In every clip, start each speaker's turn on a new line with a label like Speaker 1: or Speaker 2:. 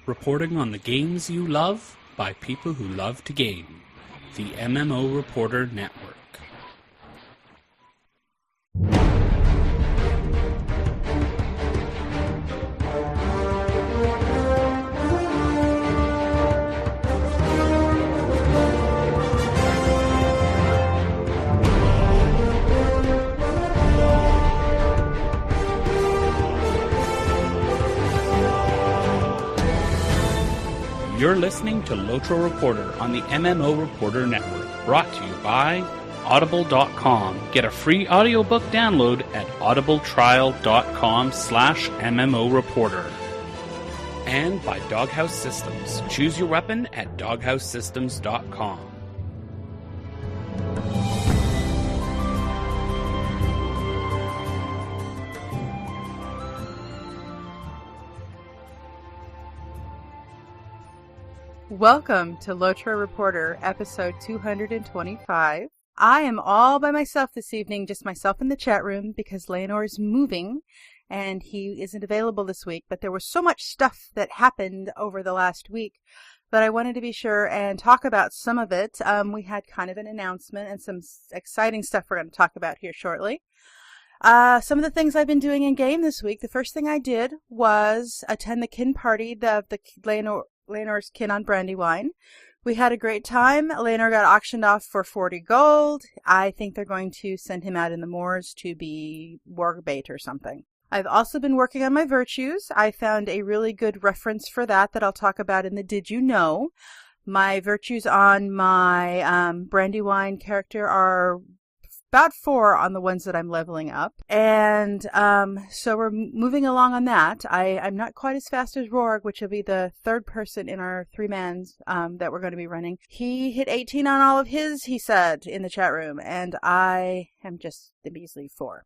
Speaker 1: reporting on the games you love by people who love to game. The MMO Reporter Network. You're listening to LOTRO Reporter on the MMO Reporter Network, brought to you by Audible.com. Get a free audiobook download at audibletrial.com/MMO Reporter. And by Doghouse Systems. Choose your weapon at doghousesystems.com.
Speaker 2: Welcome to LOTRO Reporter, episode 225. I am all by myself this evening, just myself in the chat room, because Leonor's moving, and he isn't available this week. But there was so much stuff that happened over the last week that I wanted to be sure and talk about some of it. We had kind of an announcement and some exciting stuff we're going to talk about here shortly. Some of the things I've been doing in game this week. The first thing I did was attend the kin party of the Leonor's kin on Brandywine. We had a great time. Leonor got auctioned off for 40 gold. I think they're going to send him out in the moors to be war bait or something. I've also been working on my virtues. I found a really good reference for that I'll talk about in the Did You Know. My virtues on my Brandywine character are about 4 on the ones that I'm leveling up. And so we're moving along on that. I'm not quite as fast as Rorg, which will be the third person in our 3-mans that we're going to be running. He hit 18 on all of his, he said, in the chat room, and I am just the measly 4.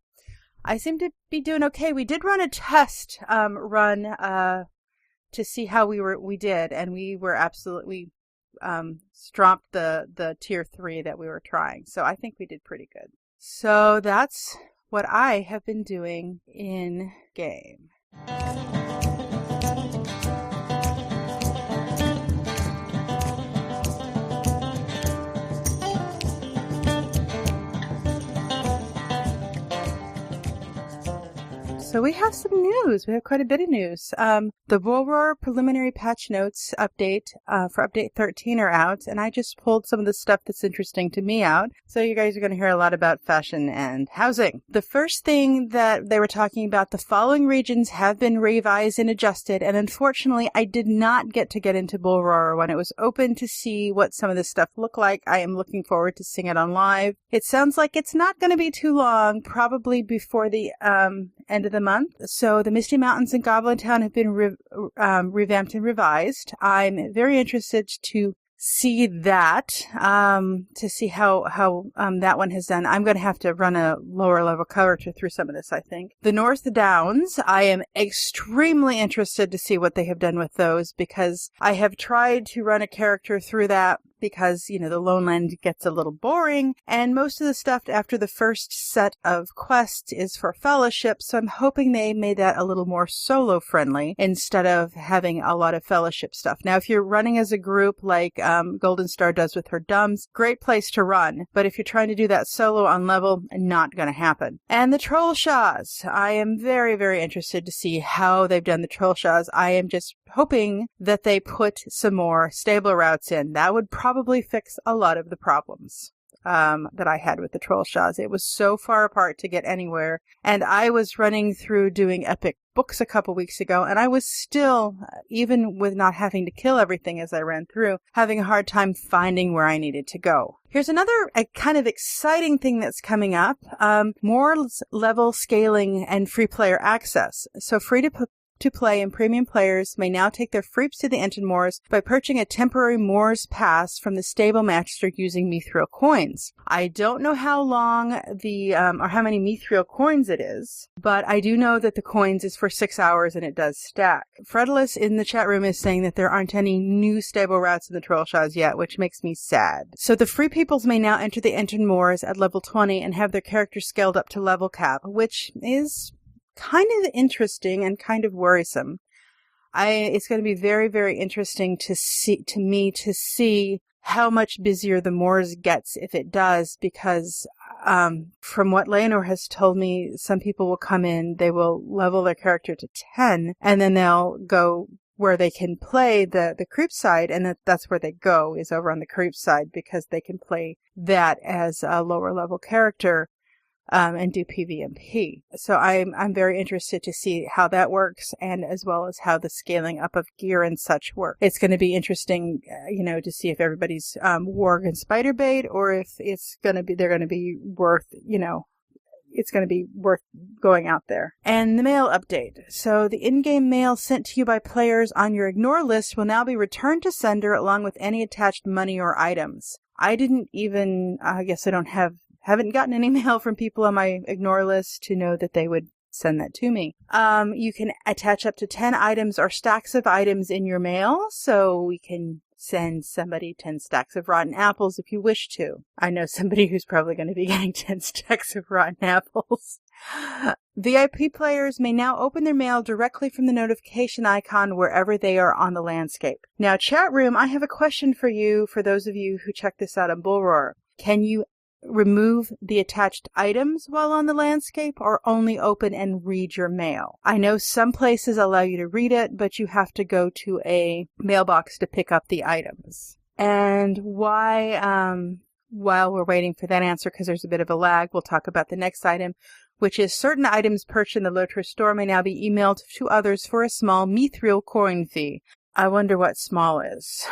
Speaker 2: I seem to be doing okay. We did run a test run to see how we did, and we were absolutely stromped the tier 3 that we were trying. So I think we did pretty good. So that's what I have been doing in game. So we have some news. We have quite a bit of news. The Bullroar preliminary patch notes update for update 13 are out, and I just pulled some of the stuff that's interesting to me out. So you guys are going to hear a lot about fashion and housing. The first thing that they were talking about, the following regions have been revised and adjusted, and unfortunately I did not get into Bullroar when it was open to see what some of this stuff looked like. I am looking forward to seeing it on live. It sounds like it's not going to be too long, probably before the end of the month. So the Misty Mountains and Goblin Town have been revamped and revised. I'm very interested to see that, to see how that one has done. I'm going to have to run a lower level cover through some of this, I think. The North Downs, I am extremely interested to see what they have done with those, because I have tried to run a character through that because, the Loneland gets a little boring, and most of the stuff after the first set of quests is for fellowship, so I'm hoping they made that a little more solo friendly instead of having a lot of fellowship stuff. Now, if you're running as a group like Golden Star does with her Dumbs, great place to run, but if you're trying to do that solo on level, not going to happen. And the Troll Shaws, I am very, very interested to see how they've done the Troll Shaws. I am just hoping that they put some more stable routes in. That would probably fix a lot of the problems that I had with the Troll Shaws. It was so far apart to get anywhere, and I was running through doing epic books a couple weeks ago, and I was still, even with not having to kill everything as I ran through, having a hard time finding where I needed to go. Here's another kind of exciting thing that's coming up, more level scaling and free player access. So free to play and premium players may now take their freeps to the Enton Moors by purchasing a temporary Moors pass from the stable master using Mithril coins. I don't know how long or how many Mithril coins it is, but I do know that the coins is for 6 hours and it does stack. Fredulous in the chat room is saying that there aren't any new stable routes in the Troll Shaws yet, which makes me sad. So the free peoples may now enter the Enton Moors at level 20 and have their characters scaled up to level cap, which is kind of interesting and kind of worrisome. It's going to be very, very interesting to see how much busier the Moors gets if it does, because from what Leonor has told me, some people will come in, they will level their character to 10, and then they'll go where they can play the creep side, and that's where they go, is over on the creep side, because they can play that as a lower level character. And do PvMP. So I'm very interested to see how that works, and as well as how the scaling up of gear and such work. It's going to be interesting, to see if everybody's Warg and Spiderbait, or if they're going to be worth, it's going to be worth going out there. And the mail update. So the in-game mail sent to you by players on your ignore list will now be returned to sender along with any attached money or items. I guess I haven't gotten any mail from people on my ignore list to know that they would send that to me. You can attach up to 10 items or stacks of items in your mail, so we can send somebody 10 stacks of rotten apples if you wish to. I know somebody who's probably going to be getting 10 stacks of rotten apples. VIP players may now open their mail directly from the notification icon wherever they are on the landscape. Now, chat room, I have a question for you, for those of you who check this out on Bullroar. Can you remove the attached items while on the landscape, or only open and read your mail? I know some places allow you to read it, but you have to go to a mailbox to pick up the items. And while we're waiting for that answer, because there's a bit of a lag, we'll talk about the next item, which is certain items purchased in the LOTRO store may now be emailed to others for a small mithril coin fee. I wonder what small is.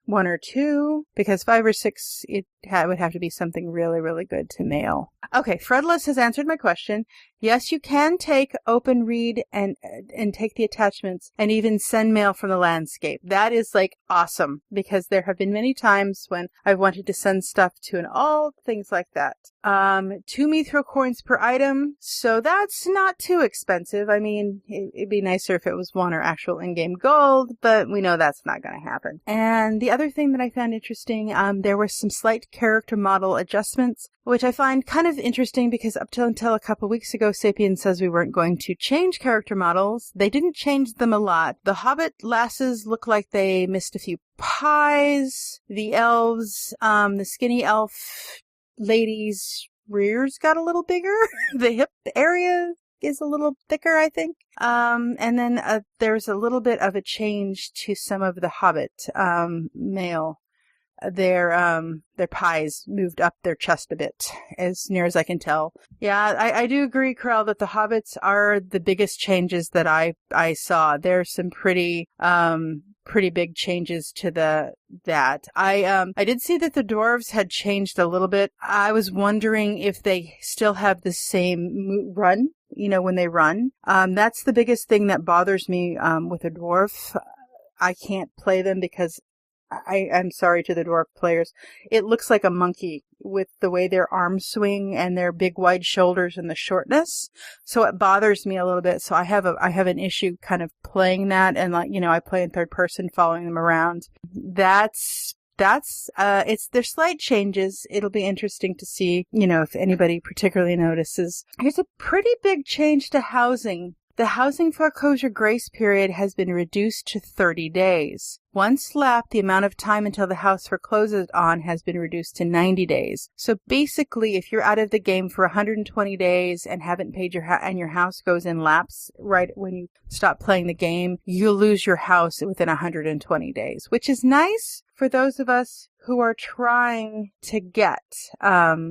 Speaker 2: 1 or 2, because 5 or 6, it would have to be something really, really good to mail. Okay, Fredless has answered my question. Yes, you can take, open, read, and take the attachments, and even send mail from the landscape. That is awesome, because there have been many times when I've wanted to send stuff to an alt, things like that. 2 mithril coins per item, so that's not too expensive. I mean, it'd be nicer if it was 1 or actual in-game gold, but we know that's not going to happen. And the other thing that I found interesting, there were some slight character model adjustments, which I find kind of interesting, because until a couple weeks ago, Sapien says we weren't going to change character models. They didn't change them a lot. The Hobbit lasses look like they missed a few pies. The elves, the skinny elf ladies' rears got a little bigger. The hip area is a little thicker, I think. And then there's a little bit of a change to some of the Hobbit male. Their pies moved up their chest a bit, as near as I can tell. Yeah, I do agree, Corral, that the Hobbits are the biggest changes that I saw. There's some pretty big changes to that. I did see that the dwarves had changed a little bit. I was wondering if they still have the same run, when they run. That's the biggest thing that bothers me with a dwarf. I can't play them because I'm sorry to the dwarf players. It looks like a monkey with the way their arms swing and their big wide shoulders and the shortness. So it bothers me a little bit. So I have an issue kind of playing that, and I play in third person, following them around. There's slight changes. It'll be interesting to see, if anybody particularly notices. Here's a pretty big change to housing. The housing foreclosure grace period has been reduced to 30 days. Once lapped, the amount of time until the house forecloses on has been reduced to 90 days. So basically, if you're out of the game for 120 days and haven't paid and your house goes in lapse right when you stop playing the game, you'll lose your house within 120 days, which is nice for those of us who are trying to get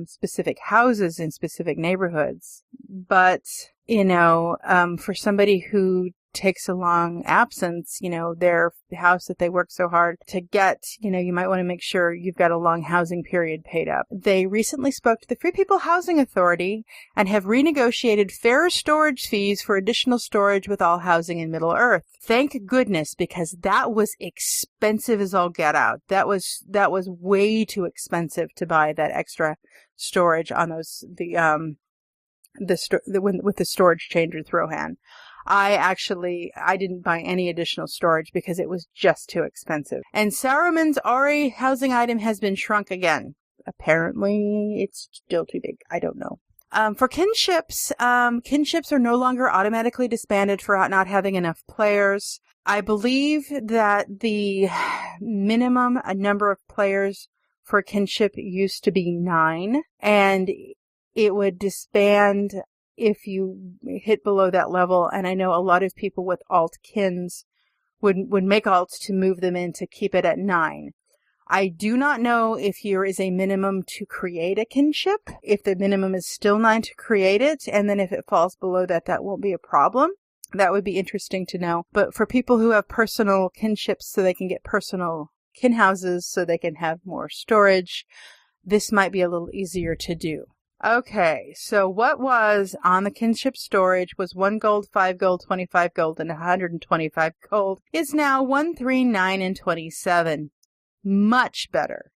Speaker 2: specific houses in specific neighborhoods. But, for somebody who takes a long absence, their house that they work so hard to get, you might want to make sure you've got a long housing period paid up. They recently spoke to the Free People Housing Authority and have renegotiated fairer storage fees for additional storage with all housing in Middle Earth. Thank goodness, because that was expensive as all get out. That was way too expensive to buy that extra storage on those, with the storage changer with Rohan. I didn't buy any additional storage because it was just too expensive. And Saruman's Ori housing item has been shrunk again. Apparently, it's still too big. I don't know. For kinships, kinships are no longer automatically disbanded for not having enough players. I believe that the minimum number of players for a kinship used to be 9, and it would disband if you hit below that level. And I know a lot of people with alt kins would make alts to move them in to keep it at 9. I do not know if here is a minimum to create a kinship, if the minimum is still 9 to create it, and then if it falls below that, that won't be a problem. That would be interesting to know. But for people who have personal kinships so they can get personal kin houses so they can have more storage, this might be a little easier to do. Okay, so what was on the kinship storage was 1 gold, 5 gold, 25 gold, and 125 gold is now 1, 3, 9, and 27. Much better.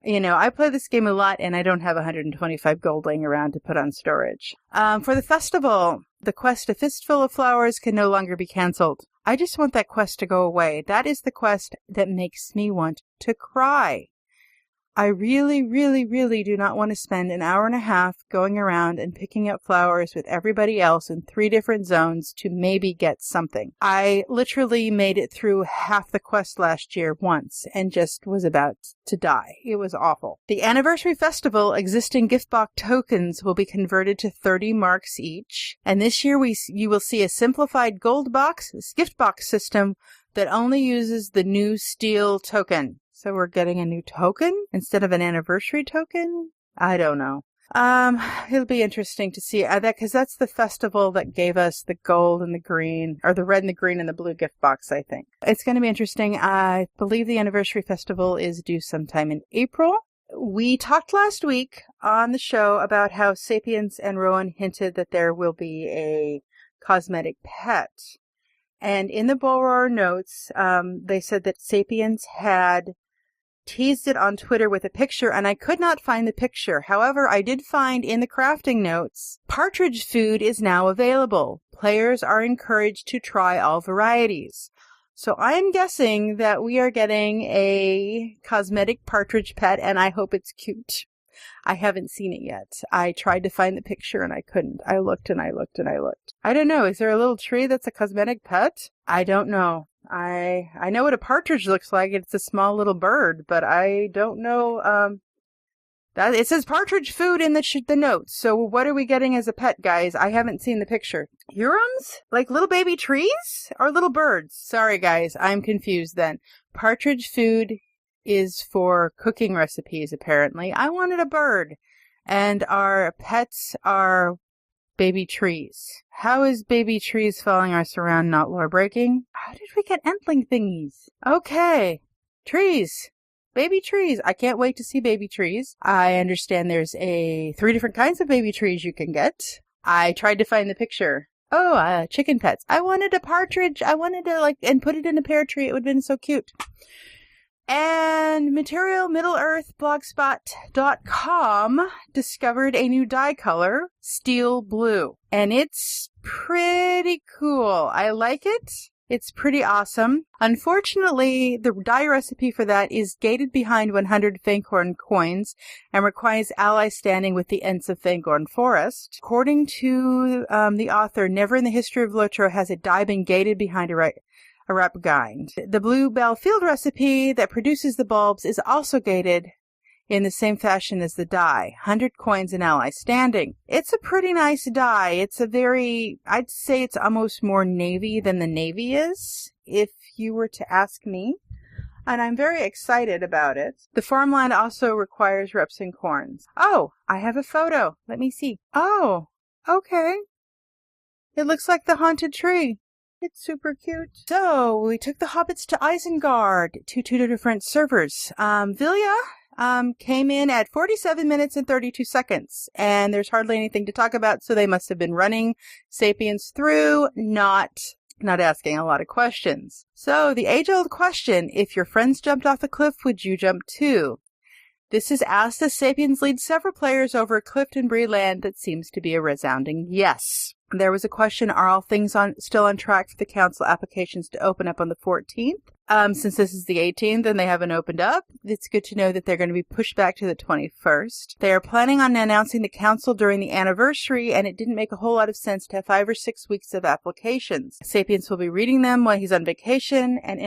Speaker 2: You know, I play this game a lot and I don't have 125 gold laying around to put on storage. For the festival, the quest A Fistful of Flowers can no longer be canceled. I just want that quest to go away. That is the quest that makes me want to cry. I really, really, really do not want to spend an hour and a half going around and picking up flowers with everybody else in 3 different zones to maybe get something. I literally made it through half the quest last year once and just was about to die. It was awful. The anniversary festival existing gift box tokens will be converted to 30 marks each. And this year you will see a simplified gold box, gift box system that only uses the new steel token. So we're getting a new token instead of an anniversary token? I don't know. It'll be interesting to see that, because that's the festival that gave us the gold and the green, or the red and the green and the blue gift box, I think. It's going to be interesting. I believe the anniversary festival is due sometime in April. We talked last week on the show about how Sapiens and Rowan hinted that there will be a cosmetic pet. And in the Bullroar notes, they said that Sapiens had teased it on Twitter with a picture, and I could not find the picture. However, I did find in the crafting notes, partridge food is now available. Players are encouraged to try all varieties. So I am guessing that we are getting a cosmetic partridge pet, and I hope it's cute. I haven't seen it yet. I tried to find the picture and I couldn't. I looked and I looked and I looked. I don't know. Is there a little tree that's a cosmetic pet? I don't know. I know what a partridge looks like. It's a small little bird, but I don't know. That it says partridge food in the notes. So what are we getting as a pet, guys? I haven't seen the picture. Hurons? Like little baby trees or little birds? Sorry, guys. I'm confused then. Partridge food is for cooking recipes, apparently. I wanted a bird. And our pets are baby trees. How is baby trees following us around not lore breaking? How did we get entling thingies? Okay. Trees. Baby trees. I can't wait to see baby trees. I understand there's 3 different kinds of baby trees you can get. I tried to find the picture. Oh, chicken pets. I wanted a partridge. I wanted to and put it in a pear tree. It would have been so cute. And Material Middle Earth blogspot.com discovered a new dye color, steel blue. And it's pretty cool. I like it. It's pretty awesome. Unfortunately, the dye recipe for that is gated behind 100 Fanghorn coins and requires ally standing with the Ents of Fanghorn Forest. According to the author, never in the history of LOTRO has a dye been gated behind a Rapgind. The Bluebell Field recipe that produces the bulbs is also gated in the same fashion as the dye. 100 coins and ally standing. It's a pretty nice dye. It's I'd say it's almost more navy than the navy is, if you were to ask me. And I'm very excited about it. The farmland also requires reps and corns. Oh, I have a photo. Let me see. Oh, okay. It looks like the haunted tree. It's super cute. So, we took the hobbits to Isengard to 2 different servers. Vilya came in at 47 minutes and 32 seconds. And there's hardly anything to talk about, so they must have been running Sapiens through, not asking a lot of questions. So, the age-old question, if your friends jumped off the cliff, would you jump too? This is asked as Sapiens leads several players over a cliff in Breeland that seems to be a resounding yes. There was a question, are all things still on track for the council applications to open up on the 14th? Since this is the 18th and they haven't opened up, it's good to know that they're going to be pushed back to the 21st. They are planning on announcing the council during the anniversary, and it didn't make a whole lot of sense to have 5 or 6 weeks of applications. Sapiens will be reading them while he's on vacation and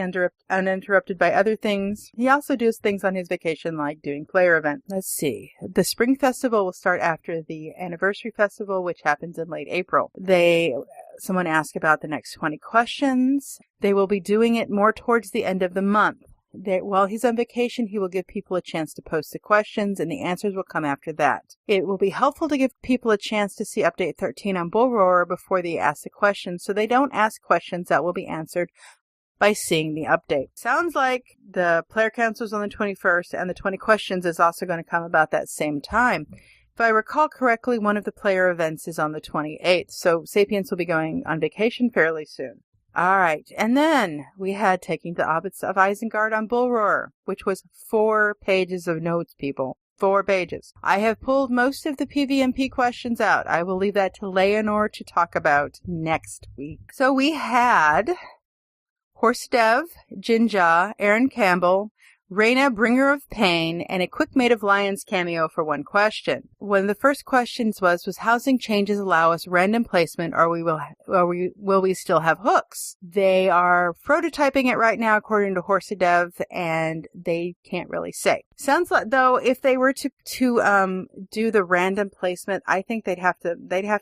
Speaker 2: uninterrupted by other things. He also does things on his vacation like doing player events. Let's see. The Spring Festival will start after the Anniversary Festival, which happens in late April. Someone asked about the next 20 questions. They will be doing it more towards the end of the month. While he's on vacation, he will give people a chance to post the questions, and the answers will come after that. It will be helpful to give people a chance to see Update 13 on Bull Roarer before they ask the questions, so they don't ask questions that will be answered by seeing the update. Sounds like the player council is on the 21st, and the 20 questions is also going to come about that same time. If I recall correctly, one of the player events is on the 28th, so Sapiens will be going on vacation fairly soon. All right, and then we had Taking the Hobbits of Isengard on Bull Roarer, which was 4 pages of notes, people. 4 pages. I have pulled most of the PVMP questions out. I will leave that to Leonor to talk about next week. So we had Horsedev, Jinja, Aaron Campbell, Reyna, Bringer of Pain, and a Quick Mate of Lions cameo for 1 question. One of the first questions was housing changes allow us random placement, or will we still have hooks? They are prototyping it right now, according to Horsedev, and they can't really say. Sounds like, though, if they were to do the random placement, I think they'd have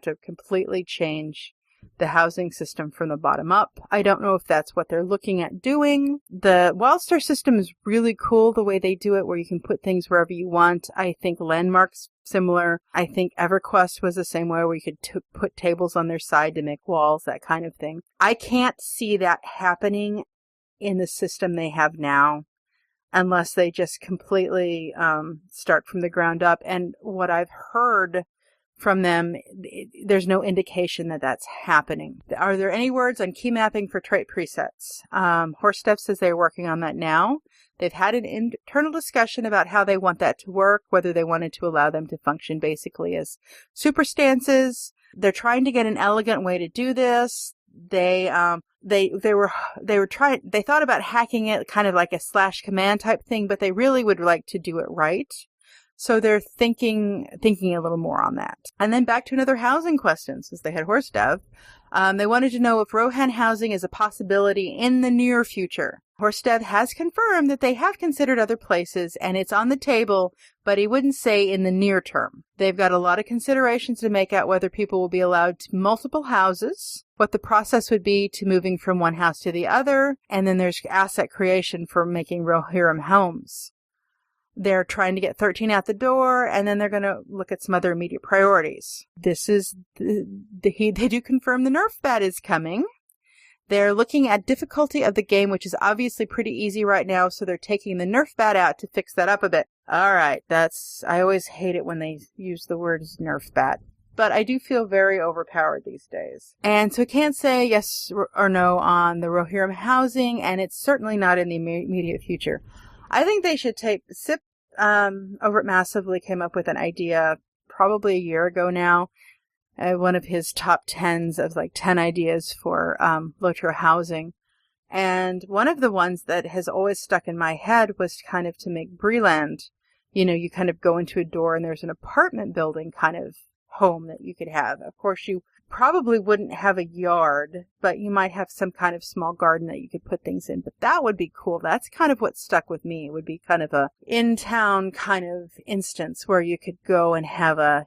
Speaker 2: to completely change the housing system from the bottom up. I don't know if that's what they're looking at doing. The Wildstar system is really cool the way they do it, where you can put things wherever you want. I think Landmark's similar. I think EverQuest was the same way, where you could put tables on their side to make walls, that kind of thing. I can't see that happening in the system they have now, unless they just completely start from the ground up. And what I've heard from them, there's no indication that that's happening. Are there any words on key mapping for trait presets? Horsedev says they're working on that now. They've had an internal discussion about how they want that to work, whether they wanted to allow them to function basically as super stances. They're trying to get an elegant way to do this. They thought about hacking it kind of like a /command type thing, but they really would like to do it right. So they're thinking a little more on that. And then back to another housing question, since they had Horsedev. They wanted to know if Rohan housing is a possibility in the near future. Horsedev has confirmed that they have considered other places, and it's on the table, but he wouldn't say in the near term. They've got a lot of considerations to make out whether people will be allowed to multiple houses, what the process would be to moving from one house to the other, and then there's asset creation for making Rohirrim homes. They're trying to get 13 out the door, and then they're going to look at some other immediate priorities. This is, they do confirm the Nerf bat is coming. They're looking at difficulty of the game, which is obviously pretty easy right now, so they're taking the Nerf bat out to fix that up a bit. All right, I always hate it when they use the words Nerf bat, but I do feel very overpowered these days. And so I can't say yes or no on the Rohirrim housing, and it's certainly not in the immediate future. I think they should SIP over at Massively came up with an idea probably a year ago now. One of his top 10s of 10 ideas for LOTRO housing. And one of the ones that has always stuck in my head was kind of to make Breland. You kind of go into a door and there's an apartment building kind of home that you could have. Of course, you probably wouldn't have a yard, but you might have some kind of small garden that you could put things in. But that would be cool. That's kind of what stuck with me. It would be kind of a in-town kind of instance where you could go and have a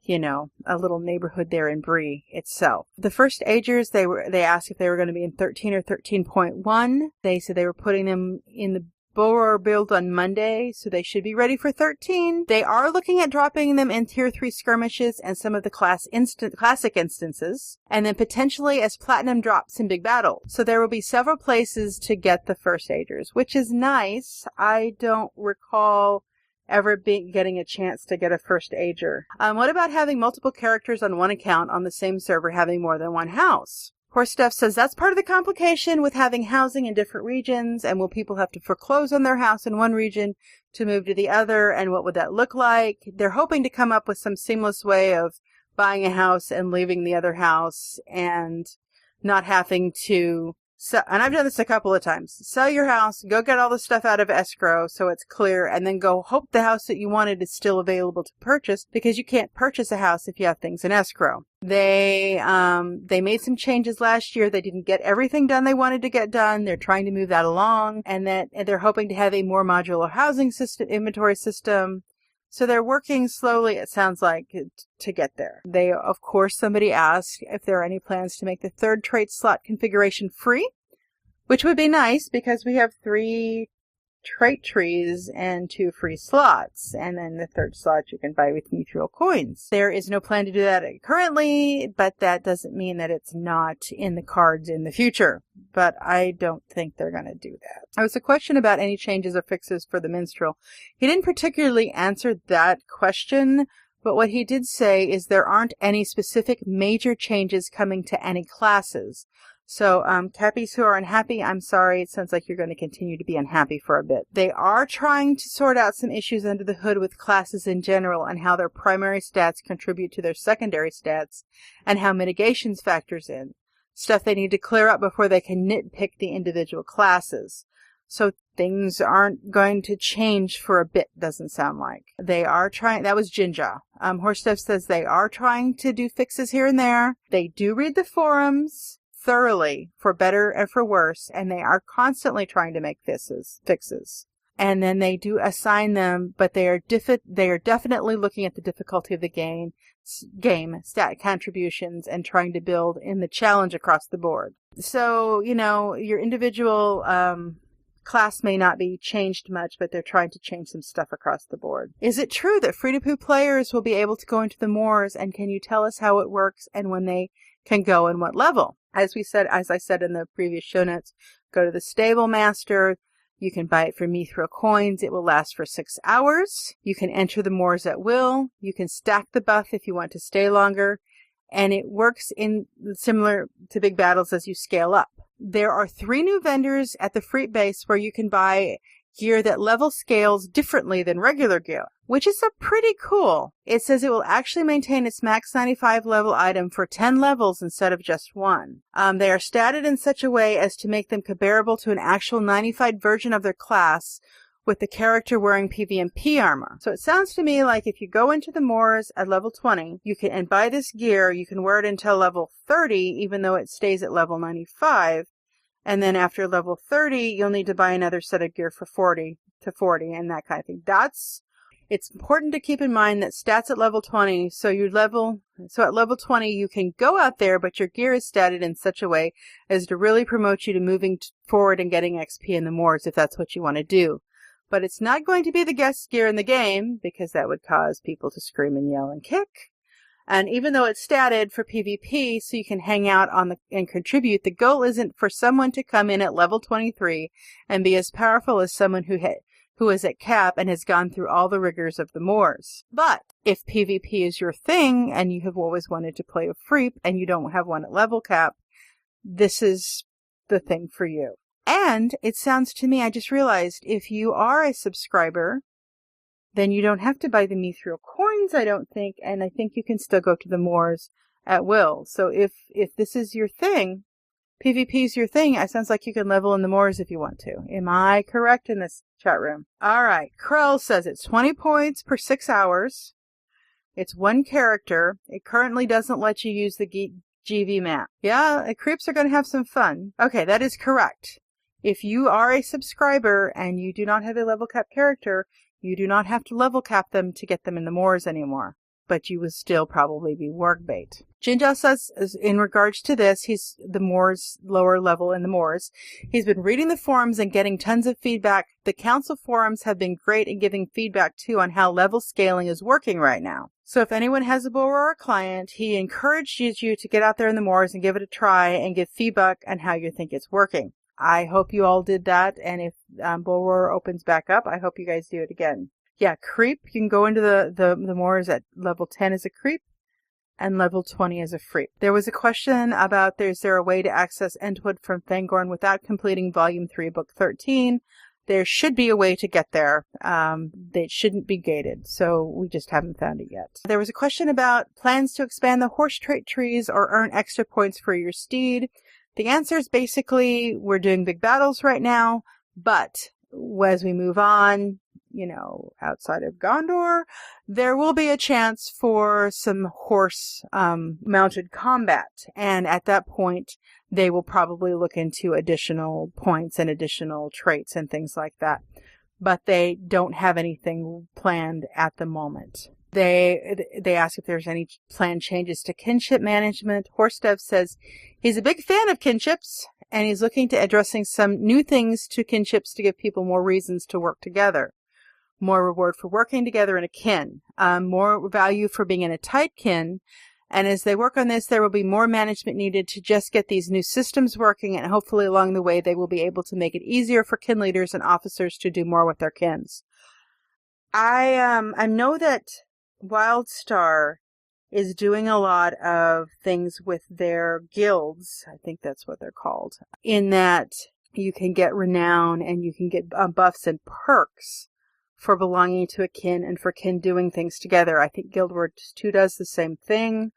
Speaker 2: little neighborhood there in Bree itself. The first agers, they asked if they were going to be in 13 or 13.1. They said they were putting them in the Borer build on Monday, so they should be ready for 13. They are looking at dropping them in Tier 3 skirmishes and some of the classic instances, and then potentially as Platinum drops in Big Battle. So there will be several places to get the first agers, which is nice. I don't recall ever getting a chance to get a first ager. What about having multiple characters on one account on the same server having more than one house? Horsedev says that's part of the complication with having housing in different regions, and will people have to foreclose on their house in one region to move to the other, and what would that look like? They're hoping to come up with some seamless way of buying a house and leaving the other house and not having to So, and I've done this a couple of times. Sell your house, go get all the stuff out of escrow so it's clear, and then go hope the house that you wanted is still available to purchase, because you can't purchase a house if you have things in escrow. They made some changes last year. They didn't get everything done they wanted to get done. They're trying to move that along, and they're hoping to have a more modular housing system, inventory system. So they're working slowly, it sounds like, to get there. Of course, somebody asked if there are any plans to make the third trait slot configuration free, which would be nice because we have 3 trait trees and 2 free slots. And then the third slot you can buy with mithril coins. There is no plan to do that currently, but that doesn't mean that it's not in the cards in the future. But I don't think they're going to do that. There was a question about any changes or fixes for the minstrel. He didn't particularly answer that question, but what he did say is there aren't any specific major changes coming to any classes. So, Cappies who are unhappy, I'm sorry. It sounds like you're going to continue to be unhappy for a bit. They are trying to sort out some issues under the hood with classes in general and how their primary stats contribute to their secondary stats and how mitigations factors in. Stuff they need to clear up before they can nitpick the individual classes. So things aren't going to change for a bit, doesn't sound like. They are trying, that was Jinja. Horstev says they are trying to do fixes here and there. They do read the forums thoroughly, for better and for worse, and they are constantly trying to make fixes. And then they do assign them, but they are definitely looking at the difficulty of the game, stat contributions, and trying to build in the challenge across the board. So, your individual class may not be changed much, but they're trying to change some stuff across the board. Is it true that free-to-play players will be able to go into the moors, and can you tell us how it works and when they can go and what level? As I said in the previous show notes, go to the Stable Master. You can buy it for mithril coins. It will last for 6 hours. You can enter the moors at will. You can stack the buff if you want to stay longer. And it works in similar to big battles as you scale up. There are 3 new vendors at the Freep base where you can buy gear that level scales differently than regular gear, which is pretty cool. It says it will actually maintain its max 95 level item for 10 levels instead of just 1. They are statted in such a way as to make them comparable to an actual 95 version of their class, with the character wearing PvP armor. So it sounds to me like if you go into the moors at level 20, and buy this gear, you can wear it until level 30, even though it stays at level 95. And then after level 30, you'll need to buy another set of gear for 40 and that kind of thing. It's important to keep in mind that stats at level 20, so at level 20 you can go out there, but your gear is statted in such a way as to really promote you to moving forward and getting XP in the moors if that's what you want to do. But it's not going to be the guest gear in the game, because that would cause people to scream and yell and kick. And even though it's statted for PvP, so you can hang out and contribute, the goal isn't for someone to come in at level 23 and be as powerful as someone who is at cap and has gone through all the rigors of the moors. But if PvP is your thing and you have always wanted to play a Freep and you don't have one at level cap, this is the thing for you. And it sounds to me, I just realized, if you are a subscriber, then you don't have to buy the mithril coins, I don't think, and I think you can still go to the moors at will. So if this is your thing, PvP is your thing, it sounds like you can level in the moors if you want to. Am I correct in this chat room? All right, Krell says it's 20 points per 6 hours. It's 1 character. It currently doesn't let you use the GV map. Yeah, creeps are going to have some fun. Okay, that is correct. If you are a subscriber and you do not have a level cap character, you do not have to level cap them to get them in the moors anymore, but you would still probably be work bait. Jinja says, in regards to this, he's the moors, lower level in the moors. He's been reading the forums and getting tons of feedback. The council forums have been great in giving feedback too on how level scaling is working right now. So if anyone has a borrower or a client, he encourages you to get out there in the moors and give it a try and give feedback on how you think it's working. I hope you all did that, and if Bull opens back up, I hope you guys do it again. Yeah, creep, you can go into the moors at level 10 as a creep, and level 20 as a freep. There was a question about is there a way to access Entwood from Fangorn without completing Volume 3, Book 13. There should be a way to get there. They shouldn't be gated, so we just haven't found it yet. There was a question about plans to expand the horse trait trees or earn extra points for your steed. The answer is basically we're doing big battles right now, but as we move on, outside of Gondor, there will be a chance for some horse mounted combat. And at that point, they will probably look into additional points and additional traits and things like that. But they don't have anything planned at the moment. They ask if there's any planned changes to kinship management. Horstev says he's a big fan of kinships, and he's looking to addressing some new things to kinships to give people more reasons to work together. More reward for working together in a kin. More value for being in a tight kin. And as they work on this, there will be more management needed to just get these new systems working, and hopefully along the way they will be able to make it easier for kin leaders and officers to do more with their kins. I know that WildStar is doing a lot of things with their guilds. I think that's what they're called. In that you can get renown and you can get buffs and perks for belonging to a kin and for kin doing things together. I think Guild Wars 2 does the same thing.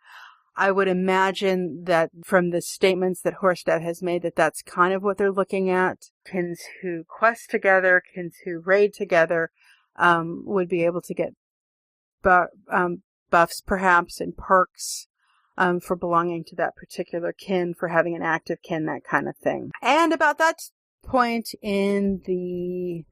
Speaker 2: I would imagine that from the statements that Horstev has made that that's kind of what they're looking at. Kins who quest together, kins who raid together would be able to get buffs perhaps and perks for belonging to that particular kin, for having an active kin, that kind of thing. And about that point in the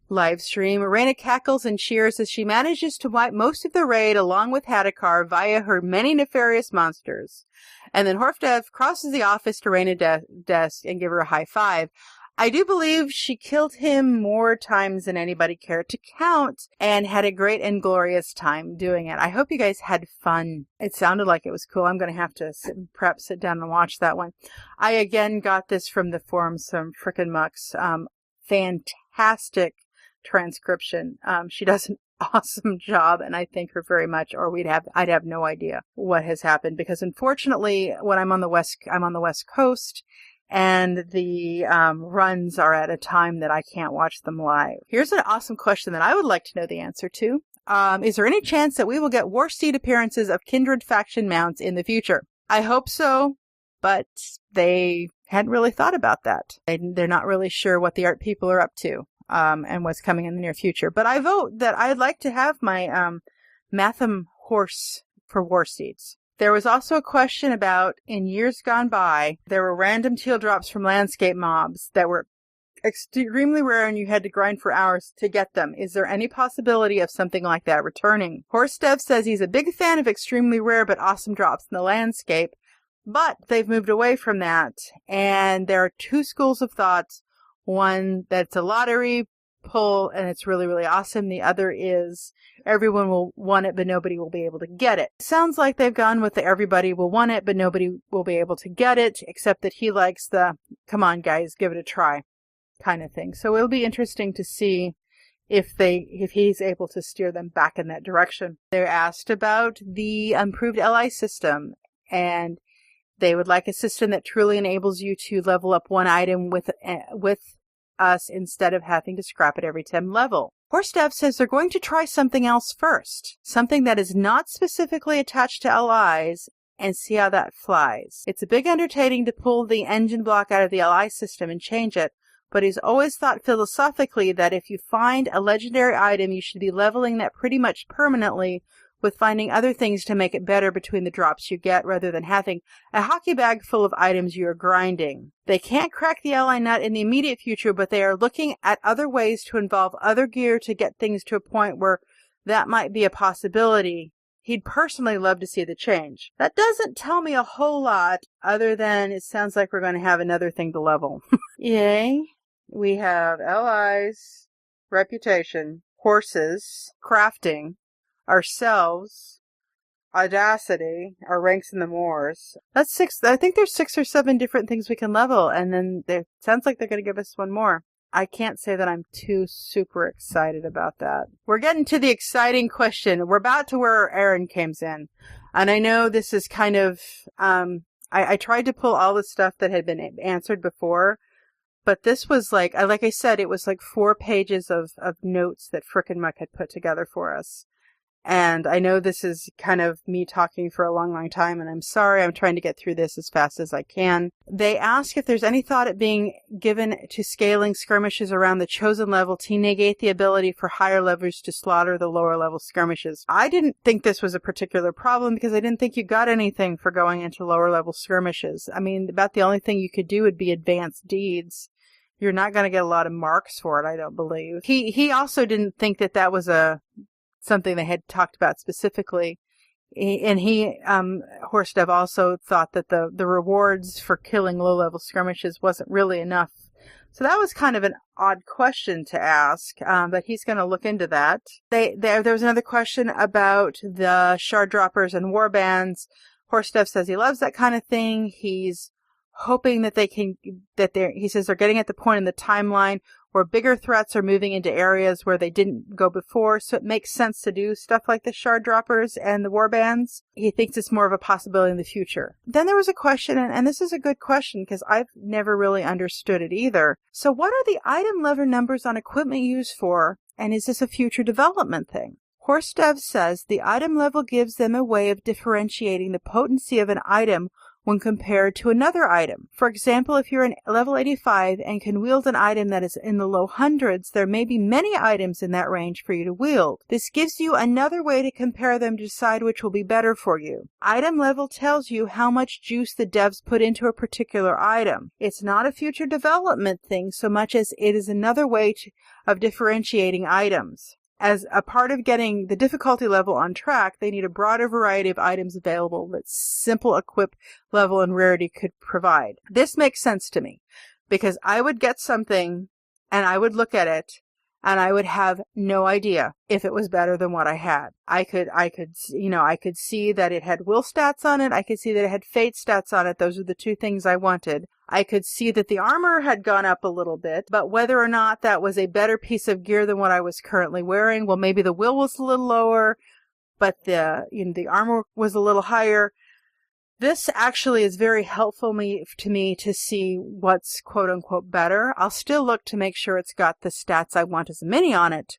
Speaker 2: live stream, Irena cackles and cheers as she manages to wipe most of the raid along with Hadakar via her many nefarious monsters. And then Horstev crosses the office to Irena's desk and give her a high five. I do believe she killed him more times than anybody cared to count and had a great and glorious time doing it. I hope you guys had fun. It sounded like it was cool. I'm going to have to perhaps sit down and watch that one. I again got this from the forums from Frickin' Mucks. Fantastic transcription. She does an awesome job, and I thank her very much, or I'd have no idea what has happened, because unfortunately when I'm on the West Coast, and the runs are at a time that I can't watch them live. Here's an awesome question that I would like to know the answer to. Is there any chance that we will get Warseed appearances of Kindred faction mounts in the future? I hope so, but they hadn't really thought about that. They're not really sure what the art people are up to and what's coming in the near future. But I vote that I'd like to have my Matham horse for Warseeds. There was also a question about, in years gone by, there were random teal drops from landscape mobs that were extremely rare and you had to grind for hours to get them. Is there any possibility of something like that returning? Horstev says he's a big fan of extremely rare but awesome drops in the landscape, but they've moved away from that, and there are two schools of thought. One, that's a lottery pull and it's really, really awesome. The other is everyone will want it, but nobody will be able to get it. Sounds like they've gone with the everybody will want it, but nobody will be able to get it, except that he likes the, come on guys, give it a try kind of thing. So it'll be interesting to see if he's able to steer them back in that direction. They're asked about the improved LI system, and they would like a system that truly enables you to level up one item with us instead of having to scrap it every 10 level. Horstev says they're going to try something else first, something that is not specifically attached to LIs, and see how that flies. It's a big undertaking to pull the engine block out of the LI system and change it, but he's always thought philosophically that if you find a legendary item, you should be leveling that pretty much permanently, with finding other things to make it better between the drops you get, rather than having a hockey bag full of items you are grinding. They can't crack the LI nut in the immediate future, but they are looking at other ways to involve other gear to get things to a point where that might be a possibility. He'd personally love to see the change. That doesn't tell me a whole lot, other than it sounds like we're going to have another thing to level. Yay. We have LIs, reputation, horses, crafting, ourselves, audacity, our ranks in the moors. That's 6. I think there's 6 or 7 different things we can level, and then it sounds like they're going to give us one more. I can't say that I'm too super excited about that. We're getting to the exciting question. We're about to where Aaron comes in. And I know this is kind of, I tried to pull all the stuff that had been answered before, but this was like I said, it was like 4 pages of notes that Frickin' Muck had put together for us. And I know this is kind of me talking for a long, long time, and I'm sorry. I'm trying to get through this as fast as I can. They ask if there's any thought at being given to scaling skirmishes around the chosen level to negate the ability for higher levels to slaughter the lower level skirmishes. I didn't think this was a particular problem because I didn't think you got anything for going into lower level skirmishes. I mean, about the only thing you could do would be advanced deeds. You're not going to get a lot of marks for it, I don't believe. He also didn't think that that was something they had talked about specifically. Horstev also thought that the rewards for killing low-level skirmishes wasn't really enough. So that was kind of an odd question to ask, but he's going to look into that. There was another question about the shard droppers and war bands. Horstev says he loves that kind of thing. He's hoping that he says they're getting at the point in the timeline where bigger threats are moving into areas where they didn't go before, so it makes sense to do stuff like the shard droppers and the war bands. He thinks it's more of a possibility in the future. Then there was a question, and this is a good question because I've never really understood it either. So what are the item level numbers on equipment used for, and is this a future development thing? Horstev says the item level gives them a way of differentiating the potency of an item when compared to another item. For example, if you're in level 85 and can wield an item that is in the low hundreds, there may be many items in that range for you to wield. This gives you another way to compare them to decide which will be better for you. Item level tells you how much juice the devs put into a particular item. It's not a future development thing so much as it is another way of differentiating items. As a part of getting the difficulty level on track, they need a broader variety of items available that simple equip level and rarity could provide. This makes sense to me because I would get something and I would look at it and I would have no idea if it was better than what I had. I could see that it had will stats on it. I could see that it had fate stats on it. Those are the two things I wanted. I could see that the armor had gone up a little bit, but whether or not that was a better piece of gear than what I was currently wearing, well, maybe the will was a little lower, but the armor was a little higher. This actually is very helpful to me to see what's quote unquote better. I'll still look to make sure it's got the stats I want as a mini on it.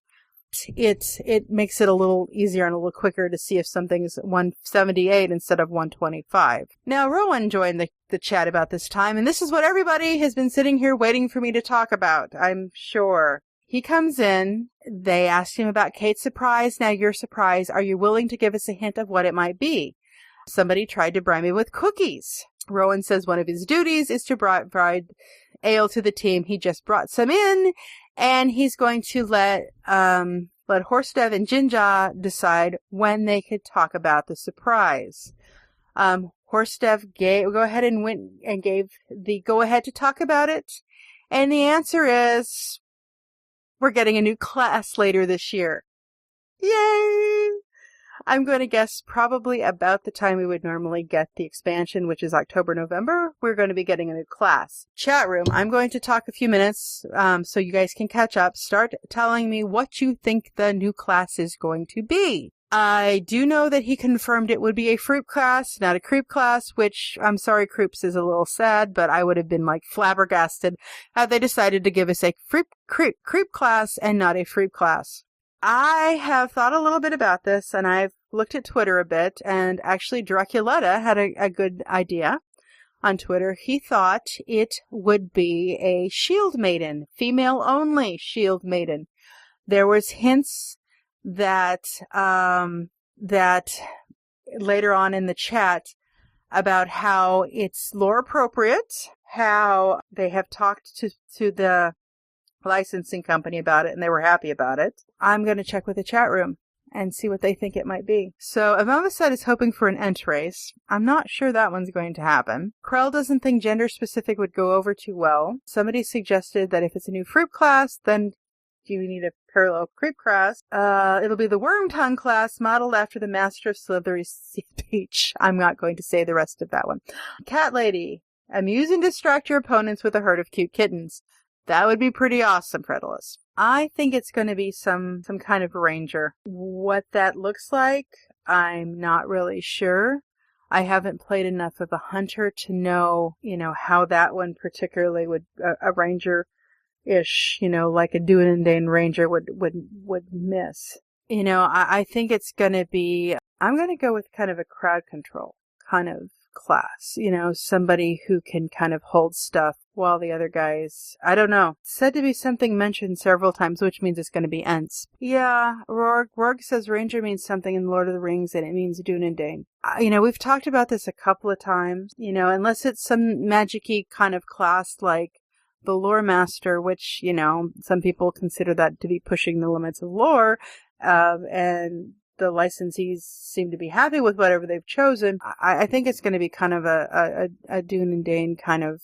Speaker 2: It makes it a little easier and a little quicker to see if something's 178 instead of 125. Now, Rowan joined the chat about this time, and this is what everybody has been sitting here waiting for me to talk about, I'm sure. He comes in, they asked him about Kate's surprise. Now your surprise, are you willing to give us a hint of what it might be? Somebody tried to bribe me with cookies. Rowan says one of his duties is to provide ale to the team. He just brought some in, and he's going to let Horstev and Jinja decide when they could talk about the surprise. Horstev gave the go-ahead to talk about it, and the answer is we're getting a new class later this year. Yay! I'm going to guess probably about the time we would normally get the expansion, which is October, November. We're going to be getting a new class. Chat room, I'm going to talk a few minutes so you guys can catch up. Start telling me what you think the new class is going to be. I do know that he confirmed it would be a fruit class, not a creep class, which, I'm sorry, creeps is a little sad, but I would have been like flabbergasted had they decided to give us a creep class and not a fruit class. I have thought a little bit about this, and I've looked at Twitter a bit, and actually Draculetta had a good idea on Twitter. He thought it would be a shield maiden, female-only shield maiden. There was hints that later on in the chat about how it's lore appropriate, how they have talked to the licensing company about it, and they were happy about it. I'm going to check with the chat room and see what they think it might be. So, Amavasad is hoping for an ent race. I'm not sure that one's going to happen. Krell doesn't think gender specific would go over too well. Somebody suggested that if it's a new fruit class, then you need a parallel creep class. It'll be the worm tongue class, modeled after the Master of Slithery's speech. I'm not going to say the rest of that one. Cat Lady, amuse and distract your opponents with a herd of cute kittens. That would be pretty awesome, Fredulous. I think it's going to be some kind of ranger. What that looks like, I'm not really sure. I haven't played enough of a hunter to know, how that one particularly would, a ranger-ish, like a Dunedain ranger would miss. I think it's going to be, I'm going to go with kind of a crowd control kind of class, somebody who can kind of hold stuff while the other guys, I don't know. It's said to be something mentioned several times, which means it's going to be Ents. Yeah, Rourke says Ranger means something in Lord of the Rings, and it means Dune and Dane. We've talked about this a couple of times, unless it's some magic-y kind of class like the Lore Master, which, some people consider that to be pushing the limits of lore, and the licensees seem to be happy with whatever they've chosen. I think it's going to be kind of a Dune and Dane kind of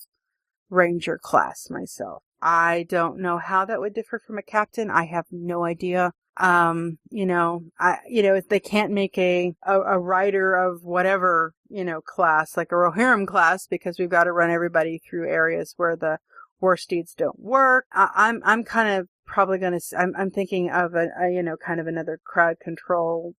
Speaker 2: Ranger class myself. I don't know how that would differ from a captain. I have no idea. If they can't make a rider of whatever, class, like a Rohirrim class, because we've got to run everybody through areas where the war steeds don't work. I'm kind of probably going to, I'm thinking of kind of another crowd control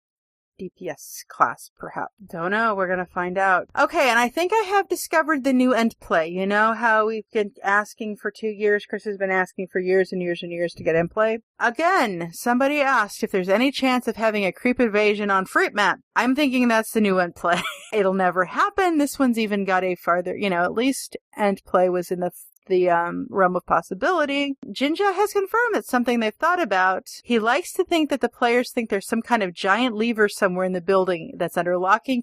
Speaker 2: DPS class, perhaps. Don't know. We're going to find out. Okay, and I think I have discovered the new end play. You know how we've been asking for 2 years? Chris has been asking for years and years and years to get end play. Again, somebody asked if there's any chance of having a creep invasion on Fruit Map. I'm thinking that's the new end play. It'll never happen. This one's even got a farther, at least end play was in the realm of possibility. Jinja has confirmed it's something they've thought about. He likes to think that the players think there's some kind of giant lever somewhere in the building that's under lock and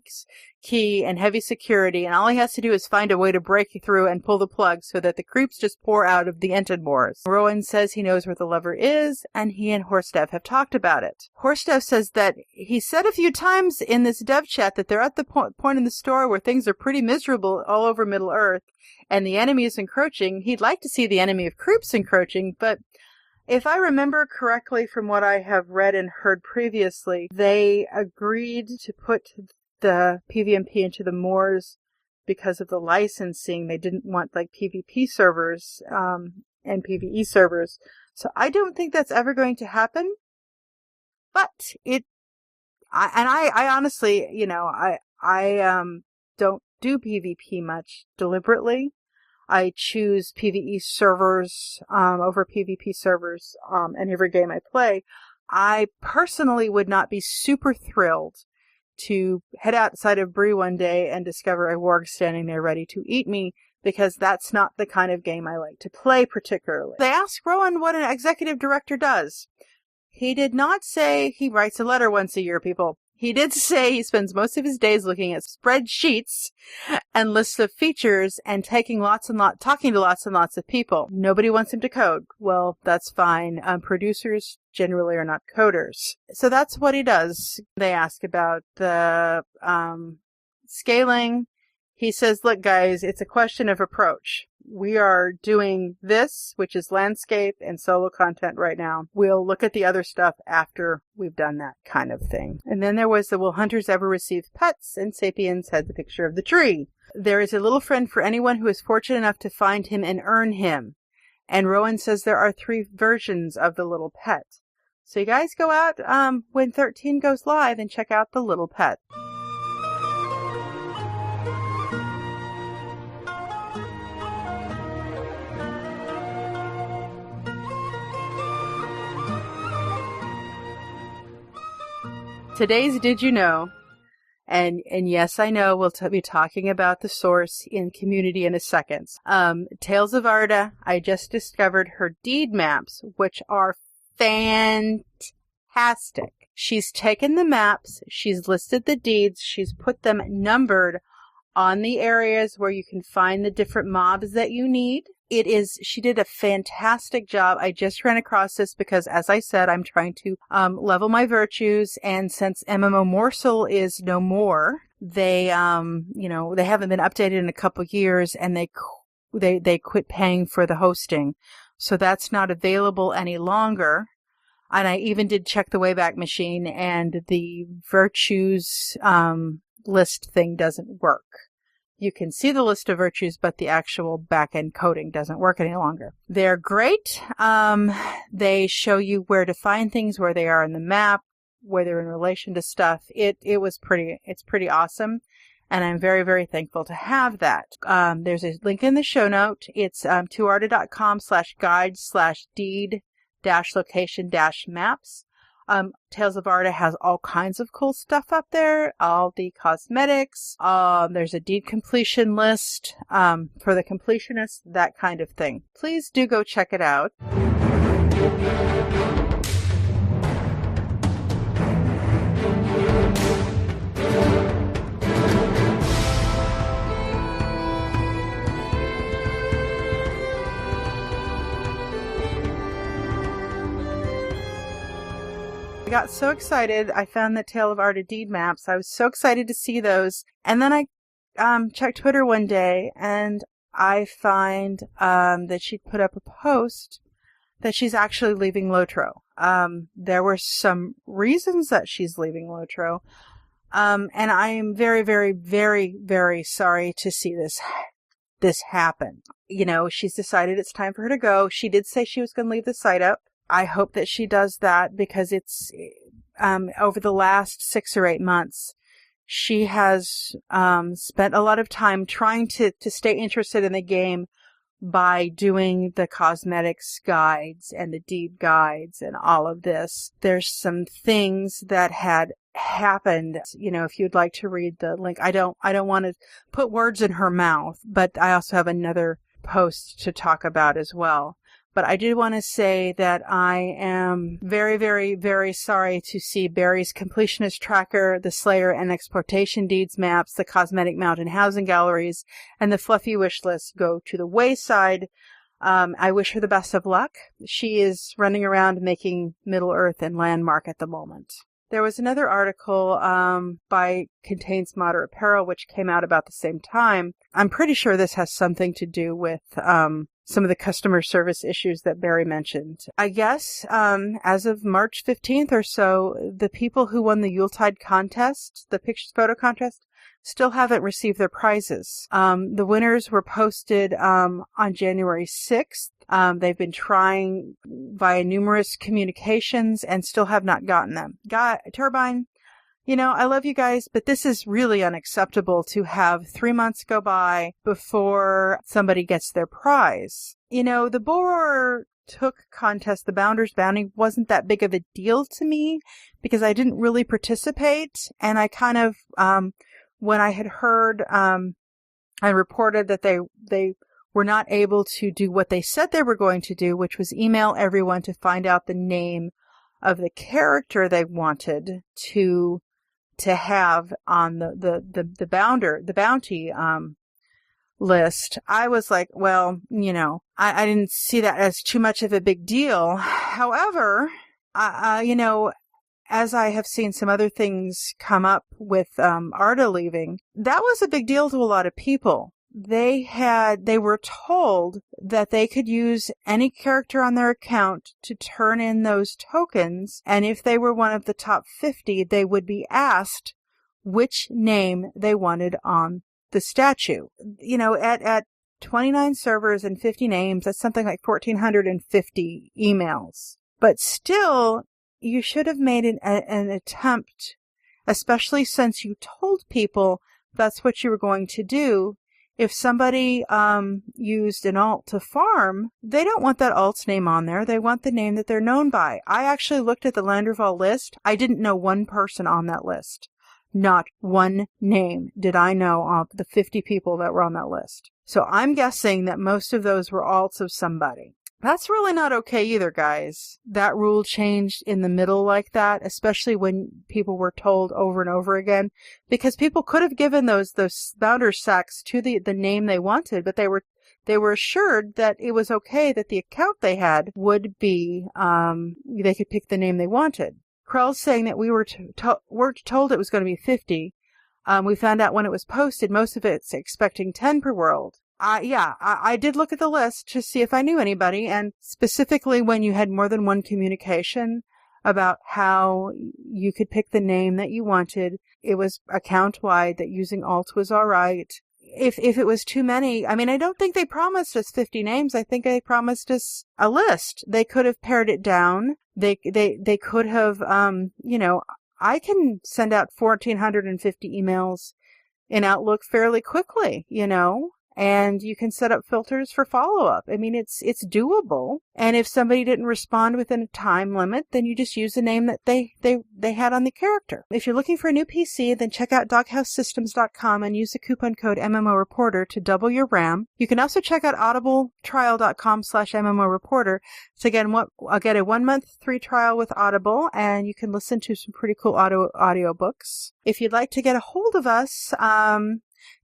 Speaker 2: key and heavy security, and all he has to do is find a way to break through and pull the plug so that the creeps just pour out of the Entenmoors. Rowan says he knows where the lever is, and he and Horstev have talked about it. Horstev says that he said a few times in this dev chat that they're at the point in the story where things are pretty miserable all over Middle-earth, and the enemy is encroaching. He'd like to see the enemy of creeps encroaching, but if I remember correctly from what I have read and heard previously, they agreed to put the PvMP into the Moors because of the licensing. They didn't want like PvP servers and PvE servers. So I don't think that's ever going to happen. But I honestly, I don't do PvP much deliberately. I choose PvE servers over PvP servers in every game I play. I personally would not be super thrilled to head outside of Bree one day and discover a warg standing there ready to eat me, because that's not the kind of game I like to play particularly. They asked Rowan what an executive director does. He did not say he writes a letter once a year, people. He did say he spends most of his days looking at spreadsheets and lists of features and talking to lots and lots of people. Nobody wants him to code. Well, that's fine. Producers generally are not coders. So that's what he does. They ask about the scaling. He says, look, guys, it's a question of approach. We are doing this, which is landscape and solo content right now. We'll look at the other stuff after we've done that kind of thing. And then there was the will hunters ever receive pets? And Sapiens had the picture of the tree. There is a little friend for anyone who is fortunate enough to find him and earn him. And Rowan says there are 3 versions of the little pet. So you guys go out when 13 goes live and check out the little pet. Today's Did You Know? And yes, I know we'll be talking about the source in community in a second. Tales of Arda, I just discovered her deed maps, which are fantastic. She's taken the maps, she's listed the deeds, she's put them numbered on the areas where you can find the different mobs that you need. She did a fantastic job. I just ran across this because, as I said, I'm trying to level my virtues, and since MMO Morsel is no more, they haven't been updated in a couple years, and they quit paying for the hosting. So that's not available any longer. And I even did check the Wayback Machine, and the virtues list thing doesn't work. You can see the list of virtues, but the actual back-end coding doesn't work any longer. They're great. They show you where to find things, where they are in the map, where they're in relation to stuff. It's pretty awesome. And I'm very, very thankful to have that. There's a link in the show note. It's toarta.com/guide/deed-location-maps. Tales of Arda has all kinds of cool stuff up there. All the cosmetics. There's a deed completion list for the completionists, that kind of thing. Please do go check it out. I got so excited. I found the Tale of Arda deed maps. I was so excited to see those. And then I checked Twitter one day, and I find that she'd put up a post that she's actually leaving LOTRO. There were some reasons that she's leaving LOTRO. And I am very, very, very, very sorry to see this happen. You know, she's decided it's time for her to go. She did say she was going to leave the site up. I hope that she does that, because it's over the last 6 or 8 months, she has spent a lot of time trying to stay interested in the game by doing the cosmetics guides and the deed guides and all of this. There's some things that had happened. You know, if you'd like to read the link, I don't want to put words in her mouth, but I also have another post to talk about as well. But I did want to say that I am very, very, very sorry to see Barry's Completionist Tracker, the Slayer and Exploitation Deeds maps, the Cosmetic Mountain Housing Galleries, and the Fluffy Wish List go to the wayside. I wish her the best of luck. She is running around making Middle-earth and Landmark at the moment. There was another article by Contains Moderate Peril, which came out about the same time. I'm pretty sure this has something to do with some of the customer service issues that Barry mentioned. I guess as of March 15th or so, the people who won the Yuletide contest, the pictures photo contest, still haven't received their prizes. The winners were posted on January 6th. They've been trying via numerous communications and still have not gotten them. Turbine, you know, I love you guys, but this is really unacceptable to have 3 months go by before somebody gets their prize. You know, the Bull Roar Took contest, the Bounder's Bounty, wasn't that big of a deal to me because I didn't really participate. And I kind of, when I had heard, I reported that they were not able to do what they said they were going to do, which was email everyone to find out the name of the character they wanted to have on the bounty list. I was like, well, you know, I didn't see that as too much of a big deal. However, you know, as I have seen some other things come up with Arda leaving, that was a big deal to a lot of people. They were told that they could use any character on their account to turn in those tokens, and if they were one of the top 50, they would be asked which name they wanted on the statue. You know, at 29 servers and 50 names, that's something like 1,450 emails. But still, you should have made an attempt, especially since you told people that's what you were going to do. If somebody used an alt to farm, they don't want that alt's name on there. They want the name that they're known by. I actually looked at the Landerval list. I didn't know one person on that list. Not one name did I know of the 50 people that were on that list. So I'm guessing that most of those were alts of somebody. That's really not okay either, guys. That rule changed in the middle like that, especially when people were told over and over again, because people could have given those bounder sacks to the name they wanted, but they were assured that it was okay that the account they had would be, they could pick the name they wanted. Krell's saying that we were told it was going to be 50. We found out when it was posted, most of it's expecting 10 per world. I did look at the list to see if I knew anybody, and specifically when you had more than one communication about how you could pick the name that you wanted, it was account-wide that using alt was all right. If it was too many, I mean, I don't think they promised us 50 names. I think they promised us a list. They could have pared it down. They could have, you know, I can send out 1,450 emails in Outlook fairly quickly, you know. and you can set up filters for follow-up. I mean, it's doable. And if somebody didn't respond within a time limit, then you just use the name that they had on the character. If you're looking for a new PC, then check out doghousesystems.com and use the coupon code MMOReporter to double your RAM. You can also check out audibletrial.com/MMOReporter. So again, I'll get a 1-month free trial with Audible, and you can listen to some pretty cool audiobooks. If you'd like to get a hold of us,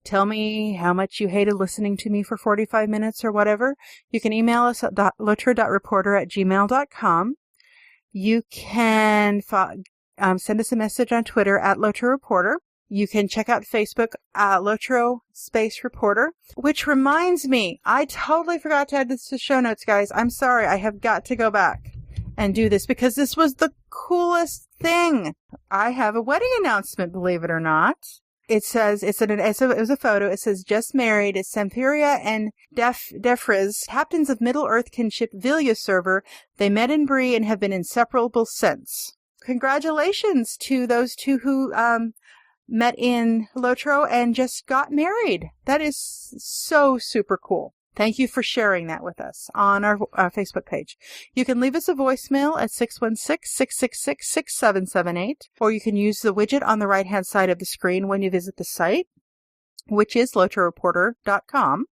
Speaker 2: tell me how much you hated listening to me for 45 minutes or whatever. You can email us at lotro.reporter@gmail.com. You can send us a message on Twitter at LOTRO Reporter. You can check out Facebook, LOTRO Space Reporter, which reminds me, I totally forgot to add this to show notes, guys. I'm sorry. I have got to go back and do this because this was the coolest thing. I have a wedding announcement, believe it or not. It says, it was a photo. It says, just married is Semperia and Defriz, captains of Middle-earth kinship Vilya server. They met in Bree and have been inseparable since. Congratulations to those two who met in Lotro and just got married. That is so super cool. Thank you for sharing that with us on our Facebook page. You can leave us a voicemail at 616-666-6778, or you can use the widget on the right-hand side of the screen when you visit the site, which is LOTROreporter.com.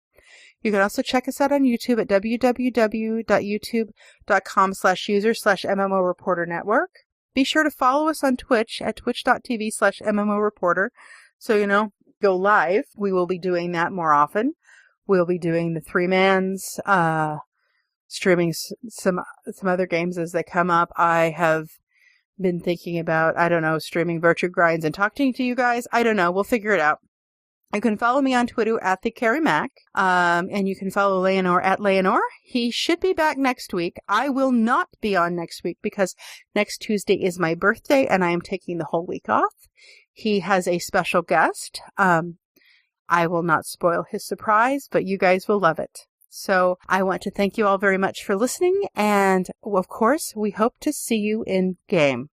Speaker 2: You can also check us out on YouTube at www.youtube.com/user/MMOReporterNetwork. Be sure to follow us on Twitch at twitch.tv/MMOReporter. So, go live. We will be doing that more often. We'll be doing the 3-mans, streaming some other games as they come up. I have been thinking about, streaming Virtue Grinds and talking to you guys. I don't know. We'll figure it out. You can follow me on Twitter at the Cari Mac, and you can follow Leonor at Leonor. He should be back next week. I will not be on next week because next Tuesday is my birthday and I am taking the whole week off. He has a special guest. I will not spoil his surprise, but you guys will love it. So I want to thank you all very much for listening. And of course, we hope to see you in game.